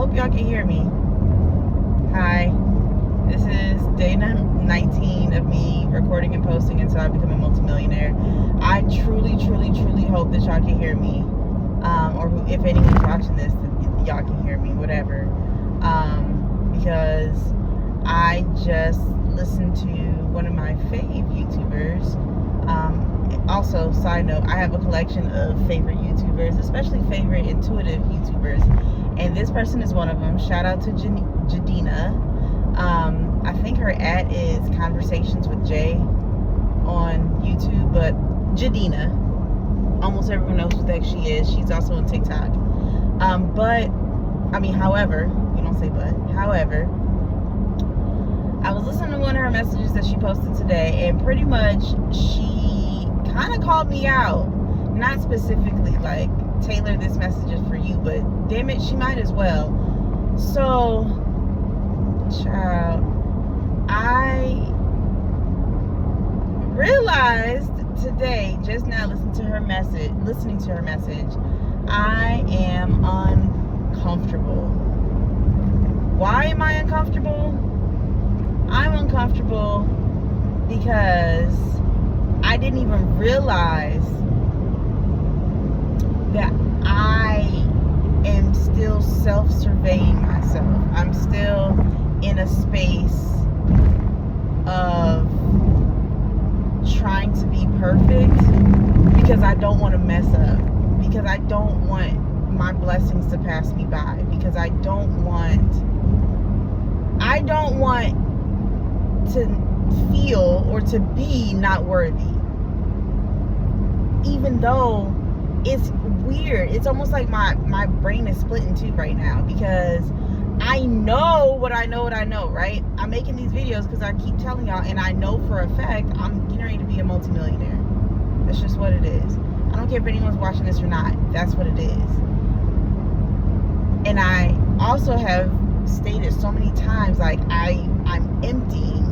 hope y'all can hear me. Hi. This is day 19 of me recording and posting until I become a multimillionaire. I truly hope that y'all can hear me. Or if anyone's watching this, y'all can hear me, whatever. Because I just listened to one of my fave YouTubers. Also, side note, I have a collection of favorite YouTubers, especially favorite intuitive YouTubers, and this person is one of them. Shout out to Jadina. I think her @ is Conversations with Jay on YouTube, but Jadina, almost everyone knows who the heck she is. She's also on TikTok. However, we don't say but, however, I was listening to one of her messages that she posted today, and pretty much she kind of called me out. Not specifically like, Taylor, this message is for you, but damn it, she might as well. So, child, I realized today, just now listening to her message, I am uncomfortable. Why am I uncomfortable? I'm uncomfortable because I didn't even realize that I am still self-surveying myself. I'm still in a space of trying to be perfect because I don't want to mess up, because I don't want my blessings to pass me by, because I don't want to feel or to be not worthy. Even though it's weird, it's almost like my brain is split in two right now, because I know what I know, right? I'm making these videos because I keep telling y'all, and I know for a fact I'm getting ready to be a multimillionaire. That's just what it is. I don't care if anyone's watching this or not. That's what it is. And I also have stated so many times, like, I'm emptying.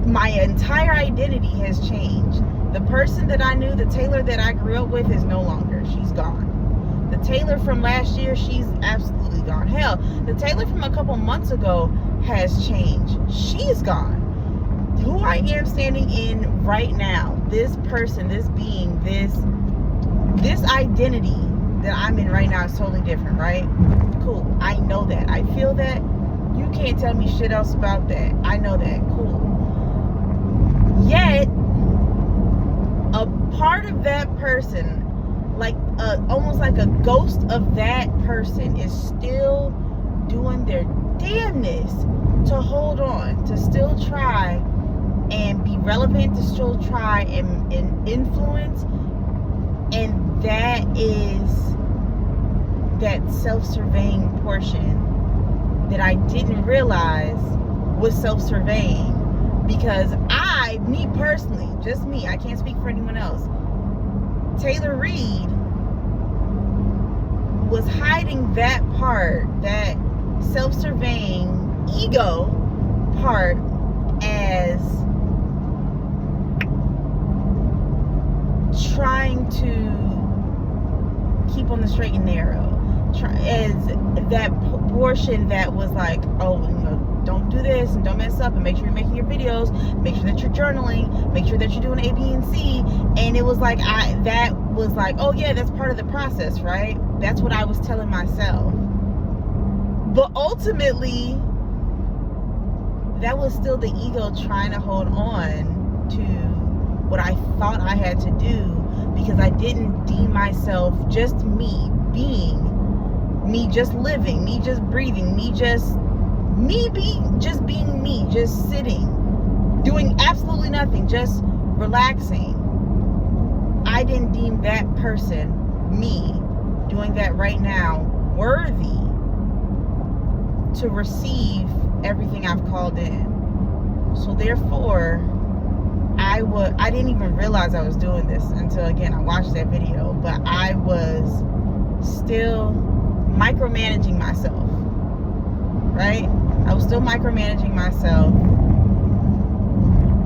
My entire identity has changed. The person that I knew, the Taylor that I grew up with, is no longer. She's gone. The Taylor from last year, she's absolutely gone. Hell, the Taylor from a couple months ago has changed. She's gone. Who I am standing in right now, this person, this being, this identity that I'm in right now is totally different, right? Cool. I know that. I feel that. You can't tell me shit else about that. I know that. Cool. Yet, a part of that person, like almost like a ghost of that person, is still doing their damnness to hold on, to still try and be relevant, to still try and influence. And that is that self-surveying portion that I didn't realize was self-surveying, because me personally, just me, I can't speak for anyone else, Taylor Reed was hiding that part, that self-surveying ego part, as trying to keep on the straight and narrow, as that portion that was like, oh, don't do this and don't mess up, and make sure you're making your videos, make sure that you're journaling, make sure that you're doing A, B, and C. And it was like, that was like, oh yeah, that's part of the process, right? That's what I was telling myself. But ultimately, that was still the ego trying to hold on to what I thought I had to do, because I didn't deem myself just me being, me just living, me just breathing, being me, just sitting, doing absolutely nothing, just relaxing. I didn't deem that person, me, doing that right now, worthy to receive everything I've called in. So therefore, I didn't even realize I was doing this until, again, I watched that video, but I was still micromanaging myself, right? I was still micromanaging myself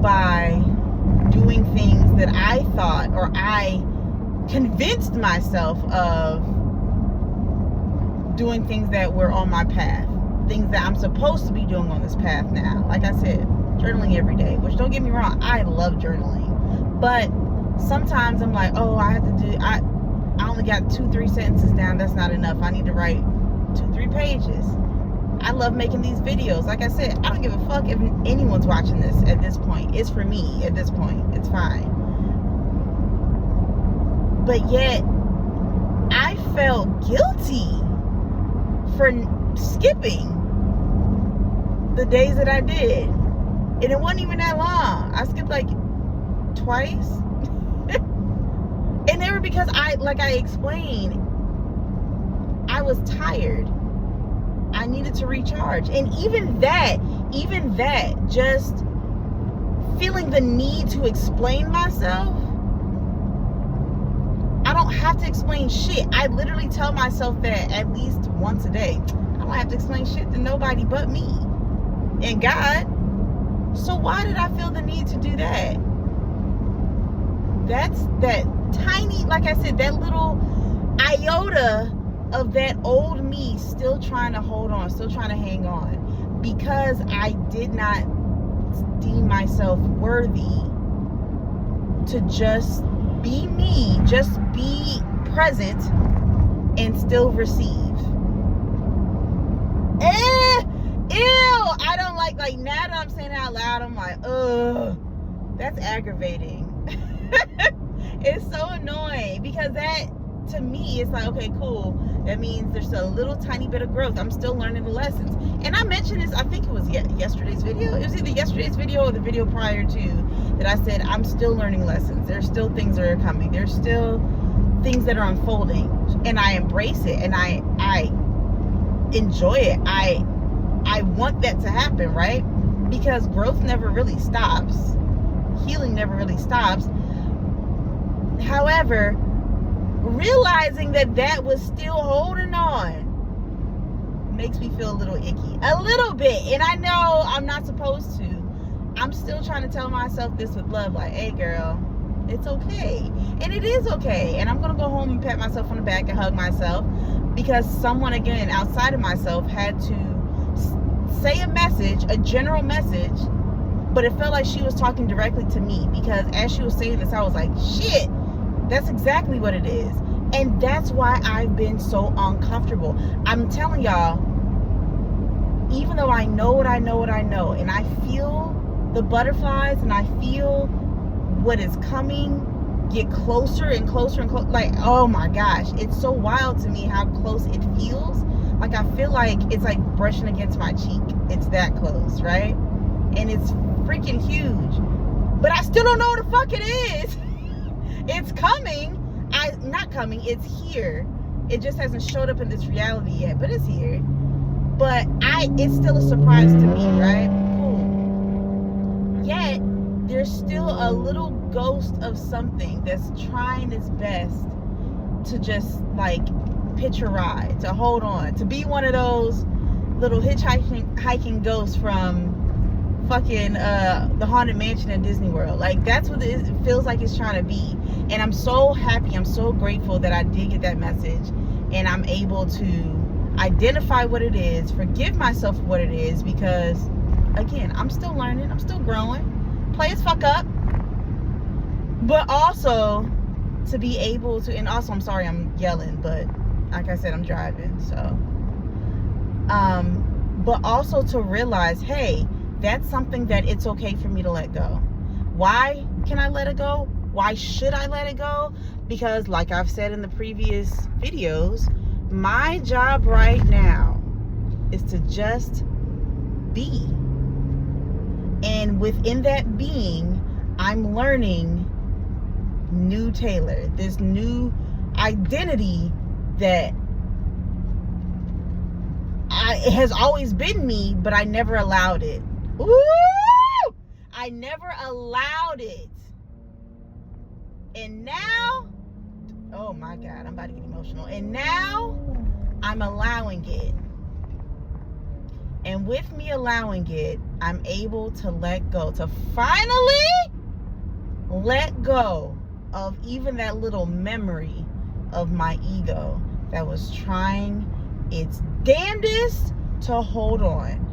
by doing things that I thought, or I convinced myself of doing things that were on my path, things that I'm supposed to be doing on this path now. Like I said, journaling every day, which, don't get me wrong, I love journaling, but sometimes I'm like, oh, I only got 2-3 sentences down. That's not enough. I need to write 2-3 pages. I love making these videos. Like I said, I don't give a fuck if anyone's watching this at this point. It's for me at this point. It's fine. But yet, I felt guilty for skipping the days that I did. And it wasn't even that long. I skipped like twice. And they were because like I explained, I was tired. I needed to recharge. And even that, just feeling the need to explain myself, I don't have to explain shit. I literally tell myself that at least once a day. I don't have to explain shit to nobody but me and God. So why did I feel the need to do that? That's that tiny, like I said, that little iota of that old me still trying to hold on, still trying to hang on, because I did not deem myself worthy to just be me, just be present and still receive. Ew, I don't like now that I'm saying it out loud, I'm like, ugh, that's aggravating. It's so annoying, because that, to me, it's like, okay, cool. That means there's a little tiny bit of growth. I'm still learning the lessons. And I mentioned this, I think it was yesterday's video. It was either yesterday's video or the video prior to, that I said, I'm still learning lessons. There's still things that are coming. There's still things that are unfolding. And I embrace it. And I enjoy it. I want that to happen, right? Because growth never really stops. Healing never really stops. However, realizing that was still holding on makes me feel a little icky. A little bit. And I know I'm not supposed to. I'm still trying to tell myself this with love. Like, hey, girl, it's okay. And it is okay. And I'm going to go home and pat myself on the back and hug myself, because someone, again, outside of myself had to say a message, a general message, but it felt like she was talking directly to me, because as she was saying this, I was like, shit, that's exactly what it is. And that's why I've been so uncomfortable. I'm telling y'all, even though I know what I know, and I feel the butterflies, and I feel what is coming get closer and closer and closer, like, oh my gosh, it's so wild to me how close it feels. Like, I feel like it's like brushing against my cheek. It's that close, right? And it's freaking huge. But I still don't know what the fuck it is. It's coming. Not coming, it's here. It just hasn't showed up in this reality yet, but it's here. But it's still a surprise to me, right? Cool. Yet, there's still a little ghost of something that's trying its best to just, like, pitch a ride, to hold on, to be one of those little hiking ghosts from fucking the Haunted Mansion at Disney World. Like, that's what it feels like it's trying to be. And I'm so happy, I'm so grateful that I did get that message, and I'm able to identify what it is, forgive myself for what it is, because again, I'm still learning, I'm still growing, play as fuck up, but also to be able to, and also, I'm sorry I'm yelling, but like I said, I'm driving, so but also to realize, hey, that's something that it's okay for me to let go. Why can I let it go? Why should I let it go? Because, like I've said in the previous videos, my job right now is to just be. And within that being, I'm learning new Taylor, this new identity that it has always been me, but I never allowed it. Woo! I never allowed it. And now, oh my God, I'm about to get emotional. And now I'm allowing it. And with me allowing it, I'm able to let go, to finally let go of even that little memory of my ego that was trying its damnedest to hold on.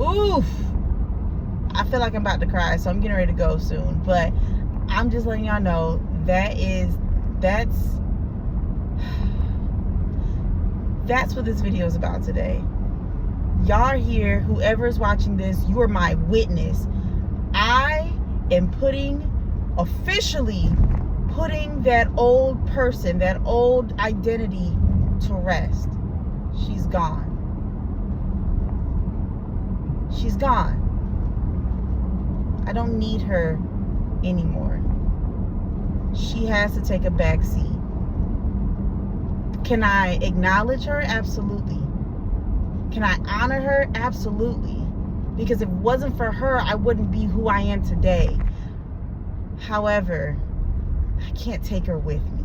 Oof. I feel like I'm about to cry, so I'm getting ready to go soon. But I'm just letting y'all know that's what this video is about today. Y'all are here. Whoever is watching this, you are my witness. I am officially putting that old person, that old identity to rest. She's gone. She's gone. I don't need her anymore. She has to take a back seat. Can I acknowledge her? Absolutely. Can I honor her? Absolutely. Because if it wasn't for her, I wouldn't be who I am today. However, I can't take her with me.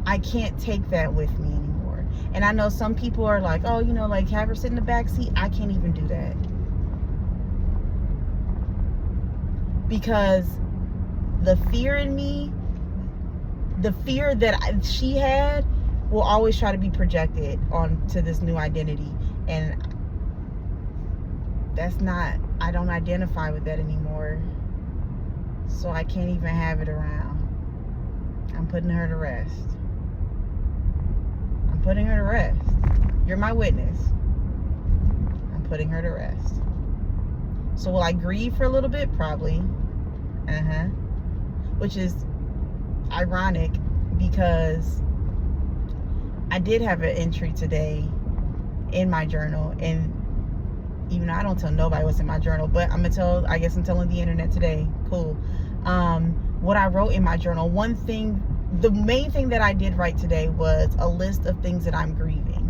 I can't take that with me anymore. And I know some people are like, oh, you know, like have her sit in the back seat. I can't even do that. Because the fear in me, the fear that she had, will always try to be projected onto this new identity. And that's not, I don't identify with that anymore. So I can't even have it around. I'm putting her to rest. I'm putting her to rest. You're my witness. I'm putting her to rest. So will I grieve for a little bit? Probably. Which is ironic because I did have an entry today in my journal, and even though I don't tell nobody what's in my journal, but I'm telling the internet today. Cool. What I wrote in my journal, the main thing that I did write today was a list of things that I'm grieving.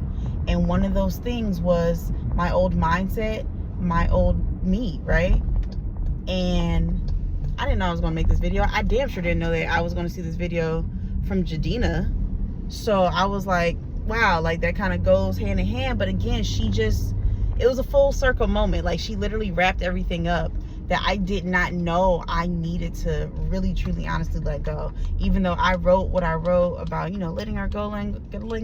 And one of those things was my old mindset, my old me, right? And I didn't know I was going to make this video. I damn sure didn't know that I was going to see this video from Jadina. So I was like, wow, like that kind of goes hand in hand. But again, it was a full circle moment. Like she literally wrapped everything up that I did not know I needed to really, truly, honestly let go. Even though I wrote what I wrote about, you know, letting her go, letting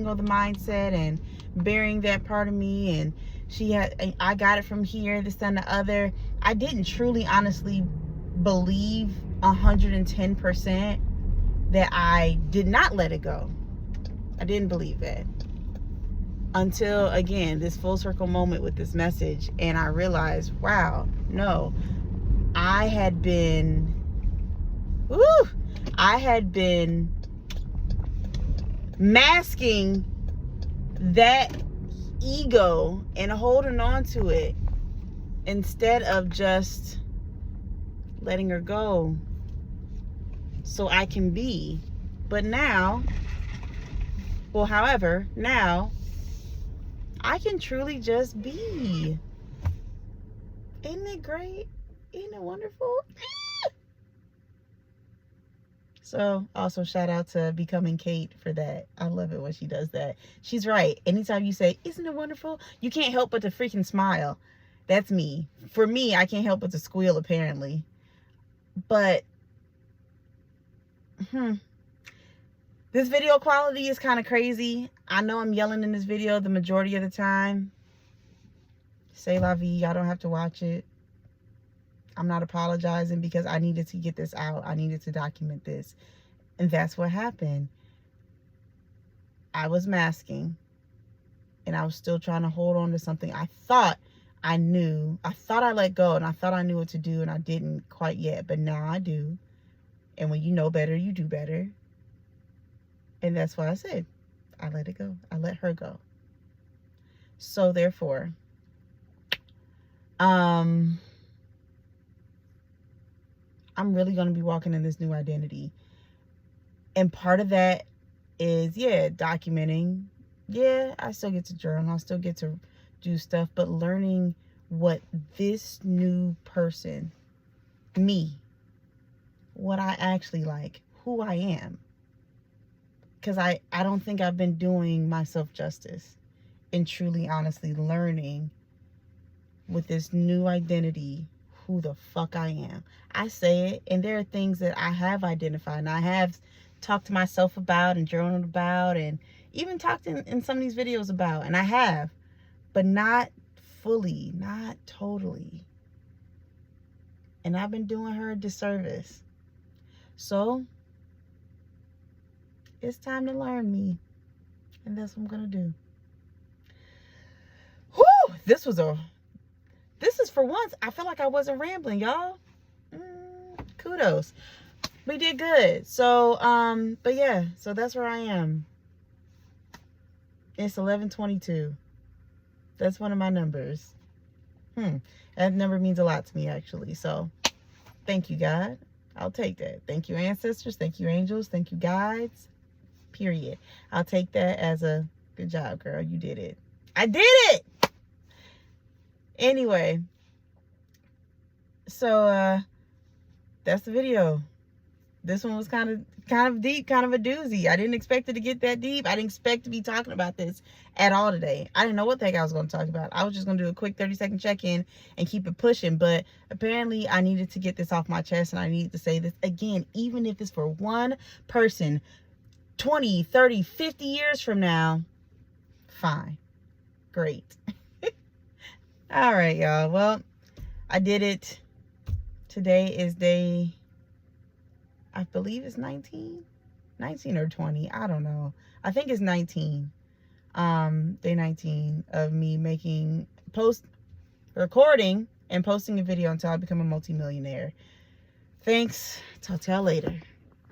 go of the mindset and burying that part of me. And I got it from here, this and the other. I didn't truly, honestly believe 110% that I did not let it go. I didn't believe that until, again, this full circle moment with this message. And I realized, wow, no, I had been masking that ego and holding on to it instead of just letting her go so I can be. But now, now I can truly just be. Isn't it great? Isn't it wonderful? So also shout out to Becoming Kate for that. I love it when she does that. She's right. Anytime you say, isn't it wonderful? You can't help but to freaking smile. That's me. For me, I can't help but to squeal apparently. But this video quality is kind of crazy. I know I'm yelling in this video the majority of the time. C'est la vie. Y'all don't have to watch it. I'm not apologizing because I needed to get this out. I needed to document this. And that's what happened. I was masking. And I was still trying to hold on to something I thought I knew. I thought I let go and I thought I knew what to do, and I didn't quite yet. But now I do. And when you know better, you do better. And that's why I said, I let it go. I let her go. So therefore, I'm really going to be walking in this new identity. And part of that is, documenting. Yeah, I still get to journal. I still get to do stuff. But learning what this new person, me, what I actually like, who I am. Because I don't think I've been doing myself justice in truly, honestly learning with this new identity who the fuck I am. I say it, and there are things that I have identified and I have talked to myself about and journaled about and even talked in some of these videos about. And I have, but not fully, not totally. And I've been doing her a disservice. So it's time to learn me. And that's what I'm going to do. Whew! This is for once. I feel like I wasn't rambling, y'all. Kudos. We did good. So, but yeah, so that's where I am. It's 11:22. That's one of my numbers. That number means a lot to me, actually. So, thank you, God. I'll take that. Thank you, ancestors. Thank you, angels. Thank you, guides. Period. I'll take that as a good job, girl. You did it. I did it! Anyway. So, that's the video. This one was kind of deep, kind of a doozy. I didn't expect it to get that deep. I didn't expect to be talking about this at all today. I didn't know what the heck I was going to talk about. I was just going to do a quick 30-second check-in and keep it pushing. But apparently I needed to get this off my chest, and I needed to say this again, even if it's for one person, 20, 30, 50 years from now, fine. Great. All right, y'all. Well, I did it. Today is day, I believe it's 19 or 20. I don't know. I think it's 19. Day 19 of me recording and posting a video until I become a multimillionaire. Thanks. Talk to y'all later.